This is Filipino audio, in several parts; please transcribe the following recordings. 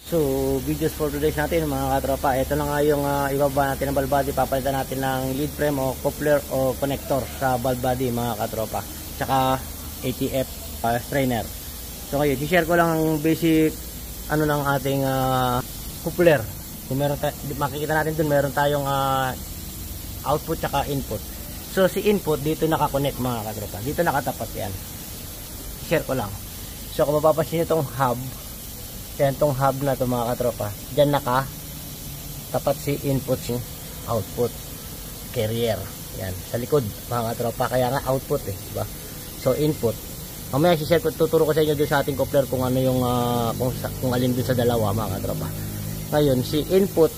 So, videos for today's natin mga katropa. Ito na nga yung ibaba natin ng valve body. Papalitan natin ng lead frame o coupler o connector sa valve body mga katropa. Tsaka ATF strainer. So ngayon, i-share ko lang ang basic ano ng ating coupler. Kung meron makikita natin dun, meron tayong output tsaka input. So si input dito nakakonect mga katropa. Dito nakatapat yan. I-share ko lang. So kung mapapansin nyo itong hub, yan itong hub na ito mga katropa, dyan tapat si input, si output carrier. Yan, sa likod mga katropa, kaya nga output diba? So input, mamaya i-share ko, tuturo ko sa inyo dun sa ating coupler kung ano yung kung alin dun sa dalawa mga katropa. Ngayon si input,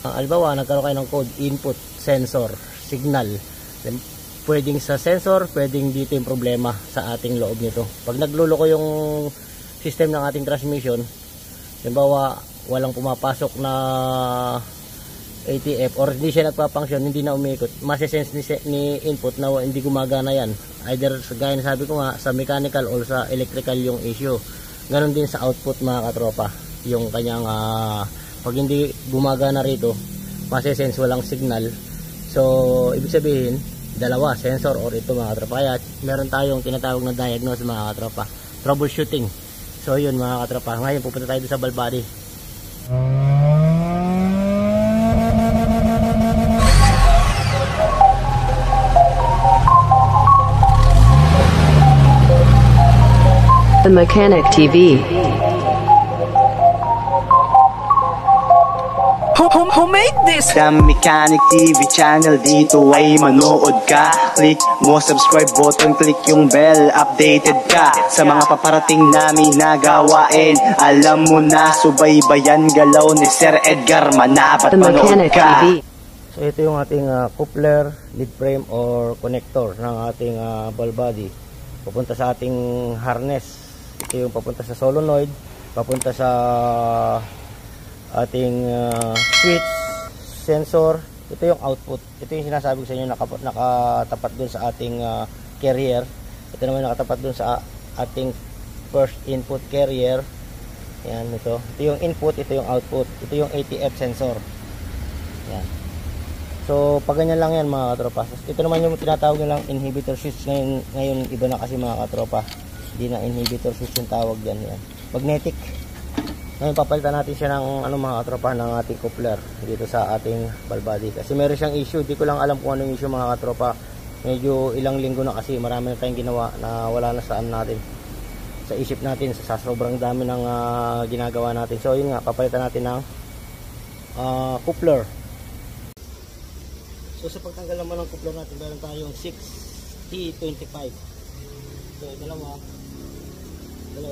albawa nagkaroon kayo ng code input sensor signal. Then, pwedeng sa sensor, pwedeng dito yung problema sa ating loob nito. Pag naglulo ko yung system ng ating transmission, halimbawa walang pumapasok na ATF or hindi siya nagpa-function, hindi na umiikot, masisense ni input na hindi gumagana yan. Either gaya na sabi ko nga, sa mechanical or sa electrical yung issue. Ganon din sa output mga katropa, yung kanyang pag hindi gumagana rito, masisense walang signal. So ibig sabihin dalawa, sensor or ito mga katropa. Kaya meron tayong tinatawag na diagnose mga katropa, troubleshooting. So yun mga katropa, ngayon pupunta tayo sa valve body. The Mechanic TV. Who made this? The Mechanic TV channel, dito ay manood ka. Click mo subscribe button, click yung bell, updated ka sa mga paparating namin na gawain. Alam mo na, subaybayan galaw ni Sir Edgar, manapat manood ka. TV. So ito yung ating coupler, lead frame or connector ng ating valve body. Pupunta sa ating harness. Ito yung papunta sa solenoid, papunta sa ating switch, sensor. Ito yung output. Ito yung sinasabi ko sa inyo, nakatapat dun sa ating carrier. Ito naman nakatapat dun sa ating first input carrier. Yan, ito. Ito yung input, ito yung output. Ito yung ATF sensor. Yan. So pag ganyan lang yan mga katropa. Ito naman yung tinatawag nilang inhibitor switch. Ngayon iba na kasi mga katropa, hindi na inhibitor switch yung tawag dyan. Yan, magnetic. Ngayon papalitan natin siya ng mga katropa, ng ating coupler dito sa ating valve body. Kasi meron siyang issue, di ko lang alam kung anong issue mga katropa. Medyo ilang linggo na kasi, marami na tayong ginawa na wala na sa natin, sa isip natin, sa sobrang dami ng ginagawa natin. So yun nga, papalitan natin ng coupler. So sa pagtanggal naman ng coupler natin, meron tayong 6T25. So dalawa. So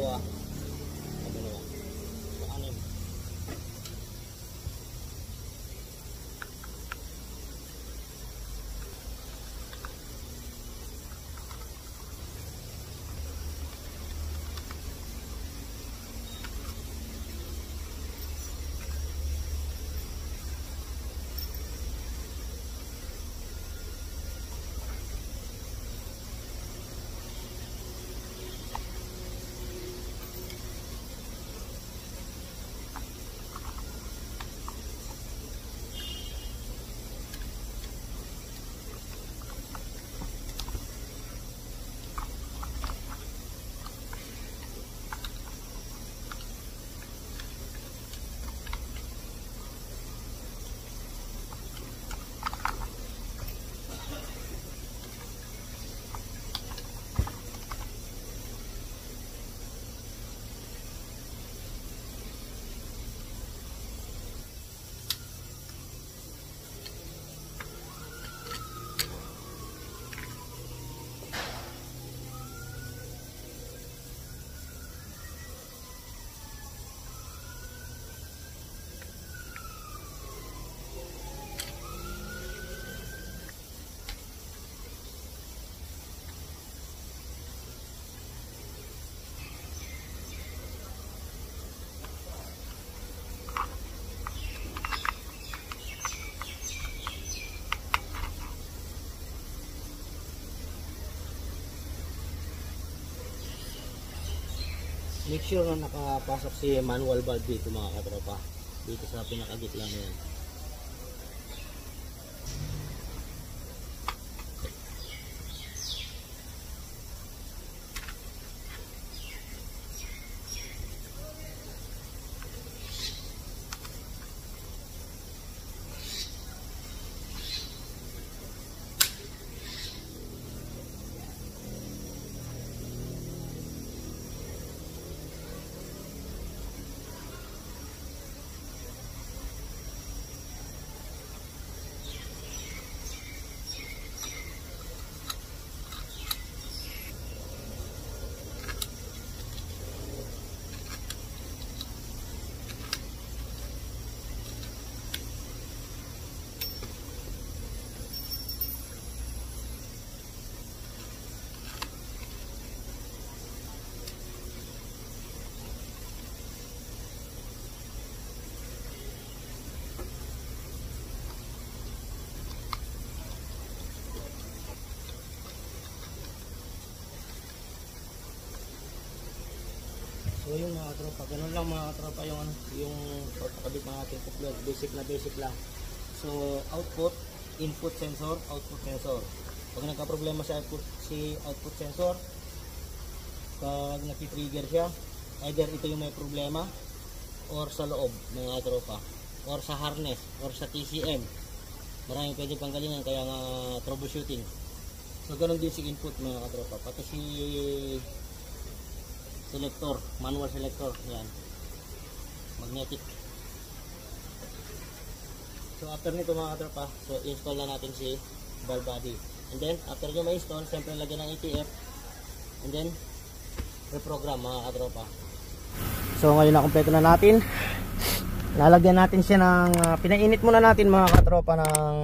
anim. make sure na nakapasok si manual valve dito mga katropa, dito sa pinakagitla na yan. So yun mga katropa, ganun lang mga katropa yung pagkakabit ng ating coupler, basic lang. So output, input sensor, output sensor. Pag nagka-problema si output sensor, pag naki-trigger siya, either ito yung may problema or sa loob mga katropa, or sa harness, or sa TCM. Maraming pwede pang galingan, kaya nga troubleshooting. So ganun din si input mga katropa, pati si selector, manual selector, yan, magnetic. So after nito mga katropa, so install na natin si valve body, and then after nyo ma-install, siyempre lagyan ng ATF, and then reprogram mga katropa. So ngayon na kompleto na natin, lalagyan natin siya ng pinainit muna natin mga katropa ng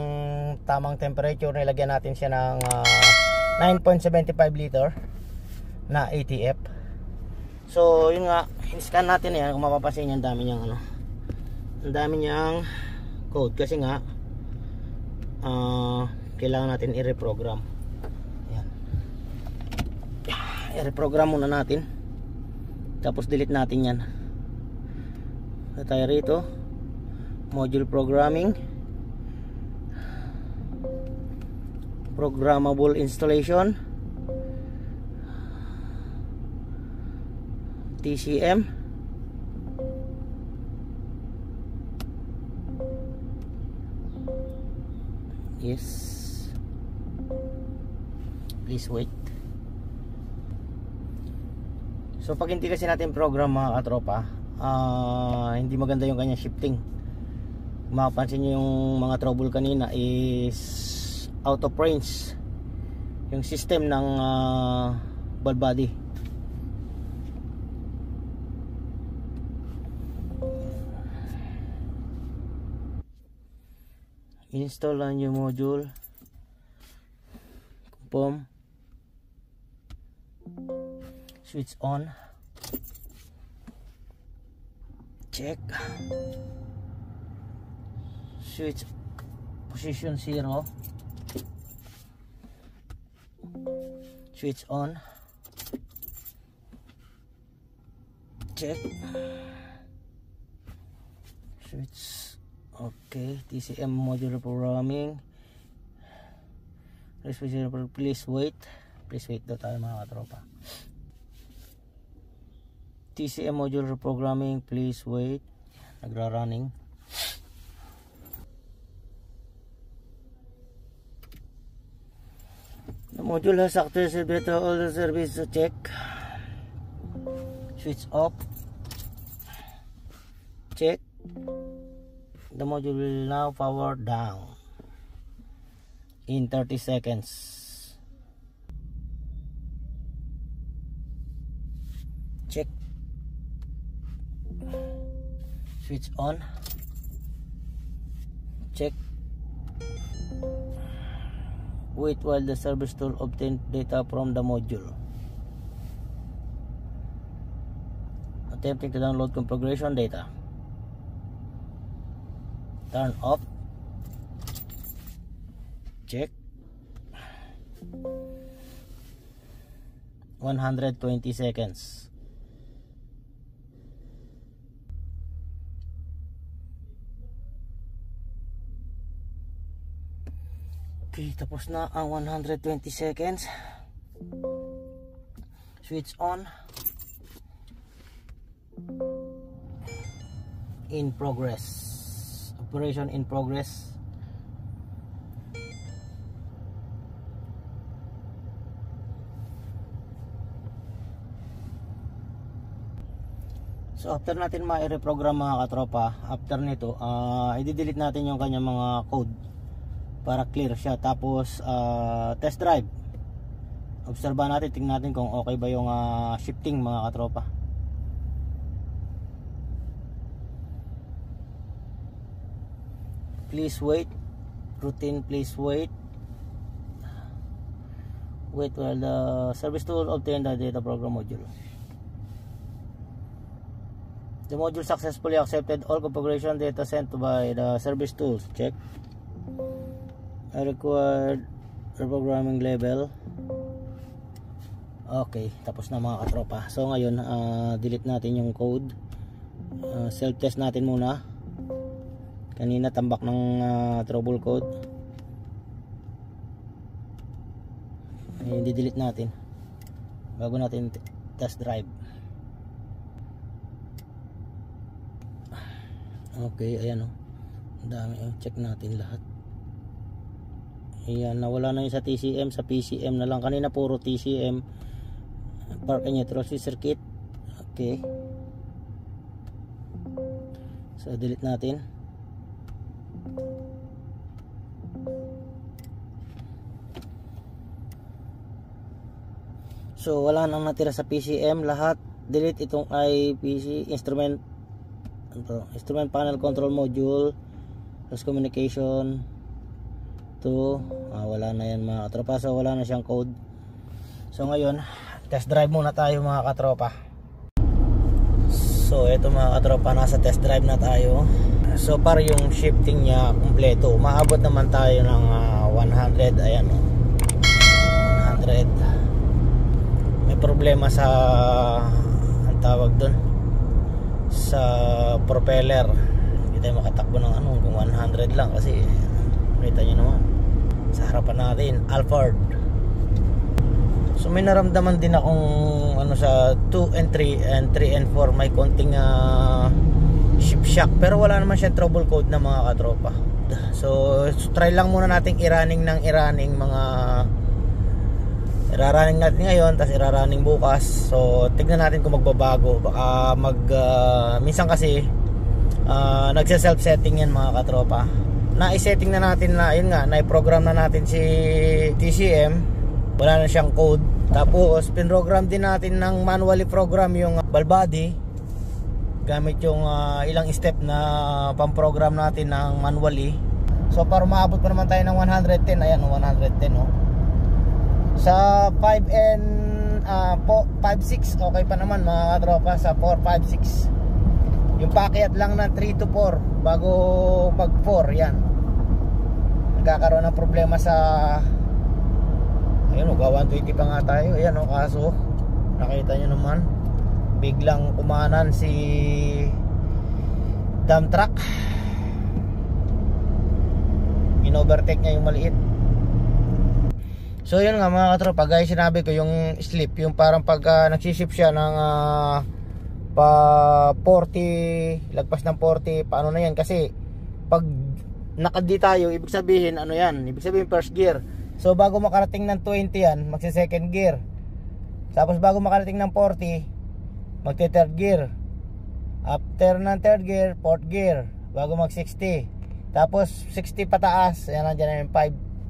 tamang temperature. Nilagyan natin siya ng 9.75 liter na ATF. So yun nga, in-scan natin yan. Kung mapapansin nyo, ang dami niyang ang dami niyang code, kasi nga kailangan natin i-reprogram. Ayan, i-reprogram muna natin, tapos delete natin yan. So tayo rito, module programming, programmable installation, TCM, yes, please wait. So pag hindi kasi natin program mga katropa, hindi maganda yung kanyang shifting. Mapapansin nyo yung mga trouble kanina is out of range yung system ng valve body. Install ang new module, confirm, switch on, check, switch position 0, switch on, check, switch. Okay, TCM module programming, please wait daw tayo mga katropa. TCM module reprogramming, please wait, nagra-running. The module has activated all the service to check, switch off, check. The module will now power down in 30 seconds. Check. Switch on. Check. Wait while the service tool obtains data from the module. Attempting to download configuration data. Turn off. Check. 120 seconds. Okay, tapos na ang 120 seconds. Switch on. In progress. Operation in progress. So after natin ma-reprogram mga katropa, after nito, i-delete natin yung kanyang mga code para clear siya. Tapos test drive. Obserbahan natin, tingnan natin kung okay ba yung shifting mga katropa. Please wait. Routine, please wait. Wait while the service tool obtain the data program module. The module successfully accepted all configuration data sent by the service tools. Check. I required reprogramming level. Okay, tapos na mga katropa. So ngayon, delete natin yung code. Self-test natin muna. Kanina tambak ng trouble code. I-delete natin bago natin test drive. Okay, ayan o. Ang dami. Check natin lahat. Ayan, nawala na yung sa TCM. Sa PCM na lang. Kanina puro TCM. Park and neutral circuit. Okay. So, delete natin. So, wala nang natira sa PCM. Lahat. Delete itong IPC instrument panel control module, plus communication to wala na yan mga katropa. So wala na siyang code. So ngayon test drive muna tayo mga katropa. So eto mga katropa, nasa test drive na tayo. So para yung shifting niya kumpleto, maabot naman tayo ng 100. Ayan o, 100. May problema sa ang tawag dun, sa propeller. Hindi tayo makatakbo ng kung 100 lang kasi kita nyo naman sa harapan natin, Alphard. So may naramdaman din akong sa 2 and 3 and 3 and 4 may konting shift shock, pero wala naman siya trouble code na mga katropa. So try lang muna nating i-running ng mga irarunning natin ngayon, tapos irarunning bukas. So tignan natin kung magbabago. Baka minsan kasi nagse-self setting yan mga katropa. Na-i-setting na natin na, yun nga, na-i-program na natin si TCM. Wala na siyang code. Tapos pinrogram din natin ng manually program yung ball body gamit yung ilang step na pamprogram natin ng manually. So para maabot pa naman tayo ng 110. Ayan, 110 oh. Sa 5 and 5-6 okay pa naman mga katropa. Sa 4-5-6 yung paakyat lang ng 3 to 4 bago mag 4, yan nagkakaroon ng problema sa ayun, magwa 120 pa nga tayo. Ayan o, kaso nakita nyo naman biglang kumanan si dump truck. In-overtake niya yung maliit. So yun nga mga katropa, guys, sinabi ko yung slip, yung parang pag nagsisip siya ng pa 40, lagpas ng 40, paano na yan? Kasi pag nakadi tayo, ibig sabihin yan, ibig sabihin first gear. So bago makarating ng 20 yan, magsi second gear. Tapos bago makarating ng 40, magti third gear. After ng third gear, fourth gear, bago mag 60. Tapos 60 pataas, yan nandiyan na yung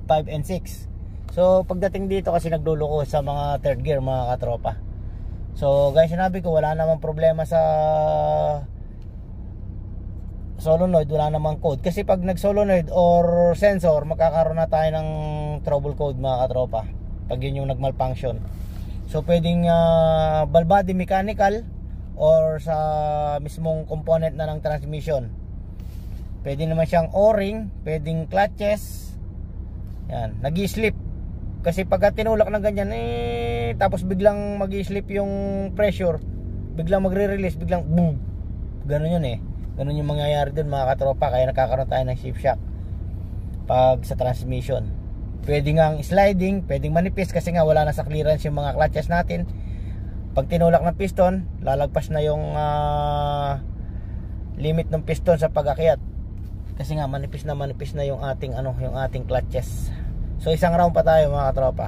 5 and 6. So pagdating dito kasi nagluluko sa mga third gear mga katropa. So guys, sinabi ko wala namang problema sa solenoid, wala namang code. Kasi pag nag solenoid or sensor, magkakaroon na tayo ng trouble code mga katropa pag yun yung nagmalfunction. So pwedeng ball body mechanical or sa mismong component na ng transmission. Pwede naman siyang o-ring, pwedeng clutches. Yan, nag-i-slip. Kasi pagka tinulak ng ganyan tapos biglang mag-i-slip yung pressure, biglang magre-release, biglang boom. Ganun yun Ganun yung mangyayari dun mga katropa, kaya nakakaroon tayo ng shift shock pag sa transmission. pwedeng ngang sliding, pwedeng manipis kasi nga wala na sa clearance yung mga clutches natin. Pag tinulak ng piston, lalagpas na yung limit ng piston sa pag-akyat. Kasi nga manipis na yung ating yung ating clutches. So isang round pa tayo mga katropa.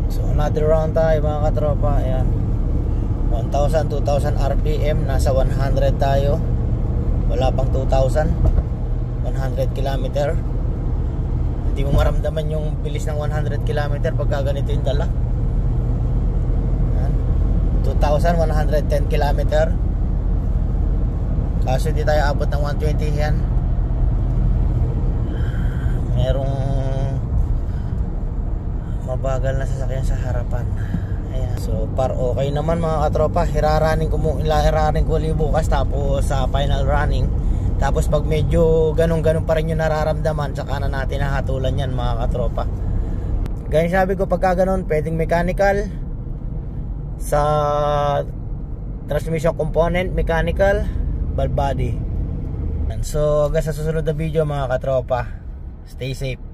So another round tayo mga katropa. Ayan. 1,000, 2,000 RPM, nasa 100 tayo. Wala pang 2,000. 100 km. Hindi mo maramdaman yung bilis ng 100 km pag ganito yung dala. 2,110 km. Kaso hindi tayo abot ng 120 yan. Merong mabagal na sasakyan sa harapan. Ayan. So par okay naman mga katropa. Hiraraning ko bukas tapos sa final running. Tapos pag medyo ganun pa rin yung nararamdaman, saka na natin hahatulan yan mga katropa. Ganyan sabi ko, pagka ganun pwedeng mechanical, sa transmission component mechanical, valve body. And so hanggang sa susunod na video mga katropa, stay safe.